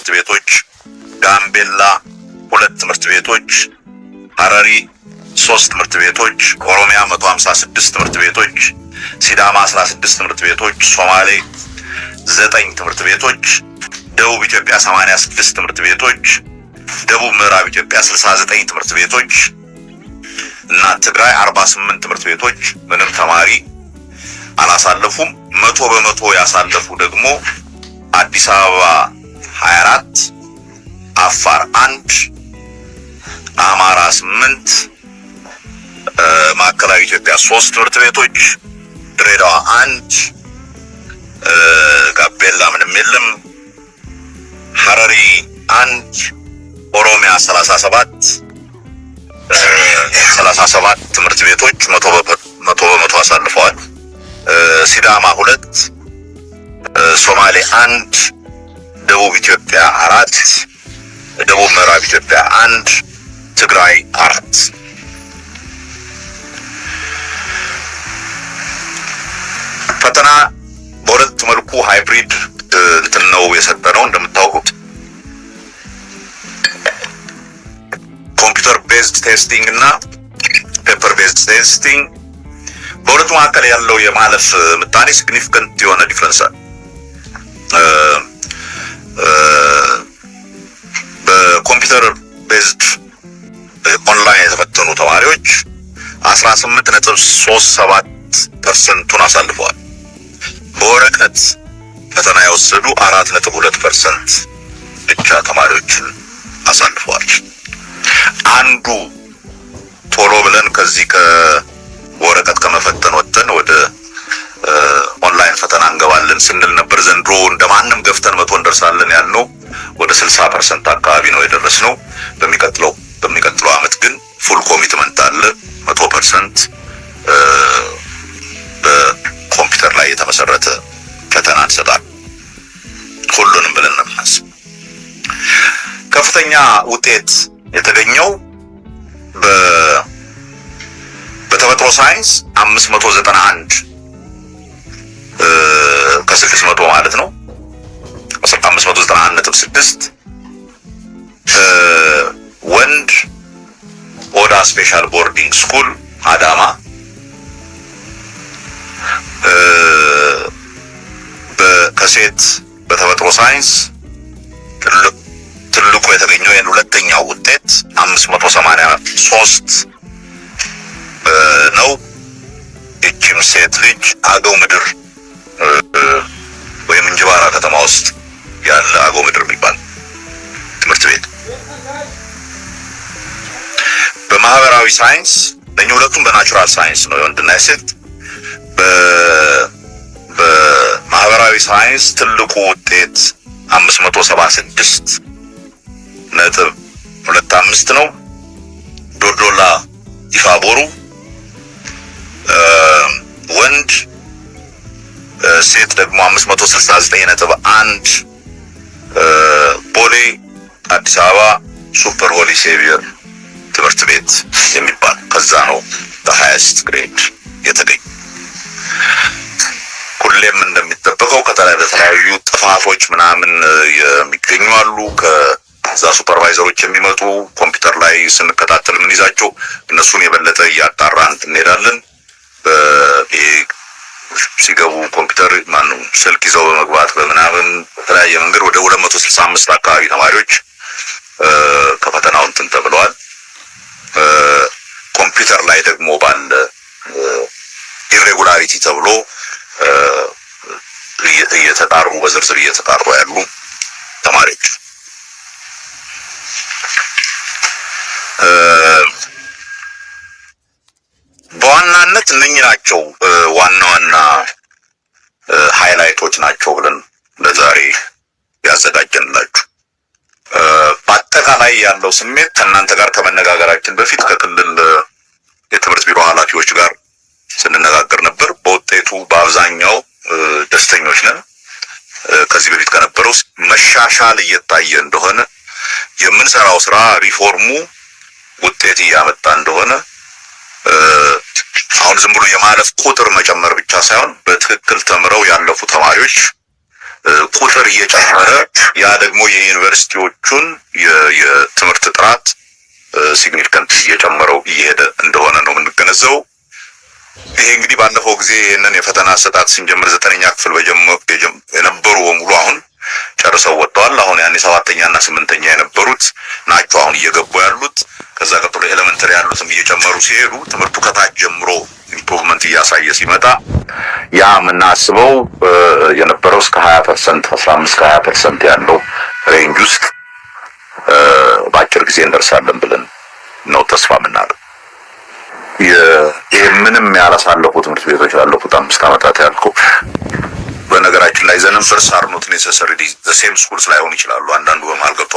ትምህርት ቤቶች፣ ጋምቤላ 2 ትምህርት ቤቶች፣ ሐረሪ 3 ትምህርት ቤቶች፣ ኦሮሚያ 156 ትምህርት ቤቶች፣ ሲዳማ 16 ትምህርት ቤቶች፣ ሶማሌ 9 ትምህርት ቤቶች፣ ደቡብ ኢትዮጵያ 86 ትምህርት ቤቶች፣ ደቡብ ምዕራብ ኢትዮጵያ 69 ትምህርት ቤቶች እና ትግራይ 48 ትምህርት ቤቶች ምንም ተማሪ አላሳለፉም። 100% ያሳለፉ ደግሞ አዲስ አበባ 24፣ አፋር 1፣ አማራ 8፣ ማዕከላዊ ኢትዮጵያ 3 ትምህርት ቤቶች፣ ድሬዳዋ 1፣ ጋምቤላ ምንም የለም፣ ሐረሪ 1፣ ኦሮሚያ 37 ትምህርት ቤቶች 100% አሳልፈዋል። ሲዳማ 2፣ ሶማሌ 1፣ ደቡብ ኢትዮጵያ 4፣ ደቡብ ምዕራብ ኢትዮጵያ 1፣ ትግራይ 4። ፈተና በሁለት መልኩ ሃይብሪድ እንትን ነው የሰጠነው። እንደምታውቁት ኮምፒውተር ቤዝድ ቴስቲንግ እና ፔፐር ቤዝድ ቴስቲንግ በሁለቱ መካከል ያለው የማለፍ ምጣኔ ሲግኒፊካንት የሆነ ዲፍረንስ አለ። በኮምፒውተር ቤዝድ ኦንላይን የተፈተኑ ተማሪዎች 18.37% አሳልፈዋል። በወረቀት ፈተና የወሰዱ 4.2% ብቻ ተማሪዎችን አሳልፈዋል። አንዱ ቶሎ ብለን ከዚህ ከወረቀት ከመፈተን ወጥተን ወደ ኦንላይን ፈተና እንገባለን ስንል ነበር። ዘንድሮ እንደማንም ገፍተን 100 እንደርሳለን ያልነው ወደ 60% አካባቢ ነው የደረስነው። በሚቀጥለው ዓመት ግን ፉል ኮሚትመንት አለ 100% በኮምፒውተር ላይ የተመሰረተ ፈተና እንሰጣለን ሁሉንም ብለን ነው የምናስበው። ከፍተኛ ውጤት የተገኘው በተፈጥሮ ሳይንስ 591 ከ600 ማለት ነው 591.6 ወንድ ኦዳ ስፔሻል ቦርዲንግ ስኩል አዳማ ከሴት በተፈጥሮ ሳይንስ ትልቁ የተገኘው ሁለተኛው ውጤት 583 ነው። እቺም ሴት ልጅ አገው ምድር ወይም እንጅባራ ከተማ ውስጥ ያለ አገው ምድር የሚባል ትምህርት ቤት። በማህበራዊ ሳይንስ ሁለቱም በናቹራል ሳይንስ ነው የወንድና የሴት። በማህበራዊ ሳይንስ ትልቁ ውጤት 576.25 ነው። ዶዶላ ኢፋቦሩ ወንድ፣ ሴት ደግሞ 569.1 ቦሌ አዲስ አበባ ሱፐር ሆሊ ሴቪየር ትምህርት ቤት የሚባል ከዛ ነው በሃይስት ግሬድ የተገኘ። ሁሌም እንደሚጠበቀው ከተለያዩ ጥፋቶች ምናምን የሚገኙ አሉ። ከዛ ሱፐርቫይዘሮች የሚመጡ ኮምፒውተር ላይ ስንከታተል ምን ይዛቸው እነሱን የበለጠ እያጣራን እንሄዳለን። ሲገቡ ኮምፒውተር ስልክ ይዘው በመግባት በምናምን በተለያየ መንገድ ወደ 265 አካባቢ ተማሪዎች ከፈተናው እንትን ተብለዋል። ኮምፒውተር ላይ ደግሞ ባለ ኢሬጉላሪቲ ተብሎ እየተጣሩ በዝርዝር እየተጣሩ ያሉ ተማሪዎች በዋናነት እነኚህ ናቸው ዋና ሃይላይቶች ናቸው ብለን ለዛሬ ያዘጋጀንላችሁ። በአጠቃላይ ያለው ስሜት ከእናንተ ጋር ከመነጋገራችን በፊት ከክልል የትምህርት ቢሮ ኃላፊዎች ጋር ስንነጋገር ነበር። በውጤቱ በአብዛኛው ደስተኞች ነን። ከዚህ በፊት ከነበረው መሻሻል እየታየ እንደሆነ፣ የምንሰራው ስራ ሪፎርሙ ውጤት እያመጣ እንደሆነ፣ አሁን ዝም ብሎ የማለፍ ቁጥር መጨመር ብቻ ሳይሆን በትክክል ተምረው ያለፉ ተማሪዎች ቁጥር እየጨመረ ያ ደግሞ የዩኒቨርሲቲዎቹን የትምህርት ጥራት ሲግኒፊካንት እየጨመረው እየሄደ እንደሆነ ነው የምንገነዘበው። ይሄ እንግዲህ ባለፈው ጊዜ ይሄንን የፈተና አሰጣጥ ስንጀምር 9ኛ ክፍል የነበሩ በሙሉ አሁን ጨርሰው ወጥተዋል። አሁን ያኔ 7ኛ እና 8ኛ የነበሩት ናቸው አሁን እየገቡ ያሉት። ከዛ ቀጥሎ ኤሌመንተሪ ያሉትም እየጨመሩ ሲሄዱ ትምህርቱ ከታች ጀምሮ ኢምፕሩቭመንት እያሳየ ሲመጣ ያ የምናስበው የነበረው እስከ 20% 15-20% ያለው ሬንጅ ውስጥ በአጭር ጊዜ እንደርሳለን ብለን ነው ተስፋ የምናደርገው። ይሄ ምንም ያላሳለፉ ትምህርት ቤቶች ያለፉት 5 ዓመታት ያልኩ በነገራችን ላይ ዘ ነምበርስ አር ኖት ኔሰሰሪሊ ዘ ሴም ስኩልስ ላይሆን ይችላሉ። አንዳንዱ በመሃል ገብቶ